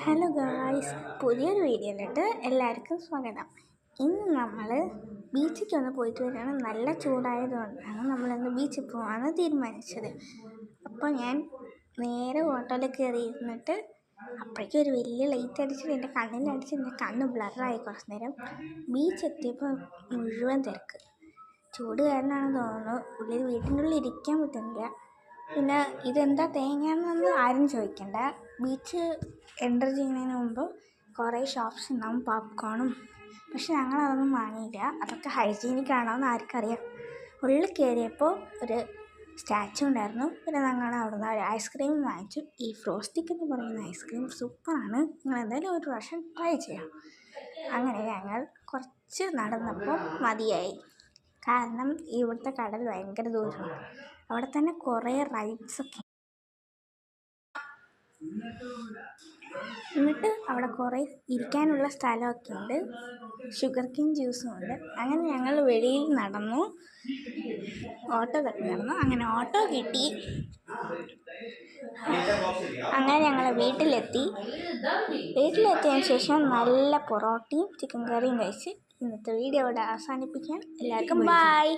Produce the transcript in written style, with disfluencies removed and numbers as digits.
Hello guys, പുതിയൊരു വീഡിയോയിലോട്ട് എല്ലാവർക്കും സ്വാഗതം. ഇന്ന് നമ്മൾ ബീച്ചിലേക്കൊന്ന് പോയിട്ട് വരികയാണ്. നല്ല ചൂടായതുകൊണ്ടാണ് നമ്മളിന്ന് ബീച്ചിൽ പോകാമെന്ന് തീരുമാനിച്ചത്. അപ്പോൾ ഞാൻ നേരെ ഓട്ടോയിൽ കയറിയിരുന്നിട്ട് അപ്പോഴേക്കും ഒരു വലിയ ലൈറ്റ് അടിച്ചിട്ട് എൻ്റെ കണ്ണിലടിച്ച് എൻ്റെ കണ്ണ് ബ്ലറായി. കുറച്ച് നേരം ബീച്ച് എത്തിയപ്പോൾ മുഴുവൻ തിരക്ക്. ചൂട് കാരണമാണെന്ന് തോന്നുന്നു, വീട്ടിൻ്റെ ഉള്ളിൽ ഇരിക്കാൻ പറ്റുന്നില്ല. പിന്നെ ഇതെന്താ തേങ്ങയാണെന്നൊന്നും ആരും ചോദിക്കണ്ട. ബീച്ച് എൻ്റർ ചെയ്യുന്നതിന് മുമ്പ് കുറേ ഷോപ്സ് ഉണ്ടാവും, പോപ്കോണും. പക്ഷെ ഞങ്ങളതൊന്നും വാങ്ങിയില്ല. അതൊക്കെ ഹൈജീനിക് ആണോ എന്ന് ആർക്കറിയാം. ഉള്ളിൽ കയറിയപ്പോൾ ഒരു സ്റ്റാച്ചു ഉണ്ടായിരുന്നു. പിന്നെ ഞങ്ങൾ അവിടുന്ന് ഒരു ഐസ്ക്രീം വാങ്ങിച്ചു. ഈ ഫ്രോസ്റ്റിക് എന്ന് പറയുന്ന ഐസ്ക്രീം സൂപ്പറാണ്. നിങ്ങൾ എന്തായാലും ഒരു പ്രാവശ്യം ട്രൈ ചെയ്യാം. അങ്ങനെ ഞങ്ങൾ കുറച്ച് നടന്നപ്പോൾ മതിയായി. കാരണം ഇവിടുത്തെ കടൽ ഭയങ്കര ദൂരമാണ്. അവിടെ തന്നെ കുറേ റൈഡ്സൊക്കെ. എന്നിട്ട് അവിടെ കുറേ ഇരിക്കാനുള്ള സ്ഥലമൊക്കെ ഉണ്ട്. ഷുഗർ കെയിൻ ജ്യൂസും ഉണ്ട്. അങ്ങനെ ഞങ്ങൾ വെളിയിൽ നടന്നു, ഓട്ടോ തട്ടി നടന്നു. അങ്ങനെ ഓട്ടോ കിട്ടി. അങ്ങനെ ഞങ്ങൾ വീട്ടിലെത്തിയതിന് ശേഷം നല്ല പൊറോട്ടയും ചിക്കൻ കറിയും കഴിച്ച് ഇന്നത്തെ വീഡിയോ ഇവിടെ അവസാനിപ്പിക്കാം. എല്ലാവർക്കും ബൈ.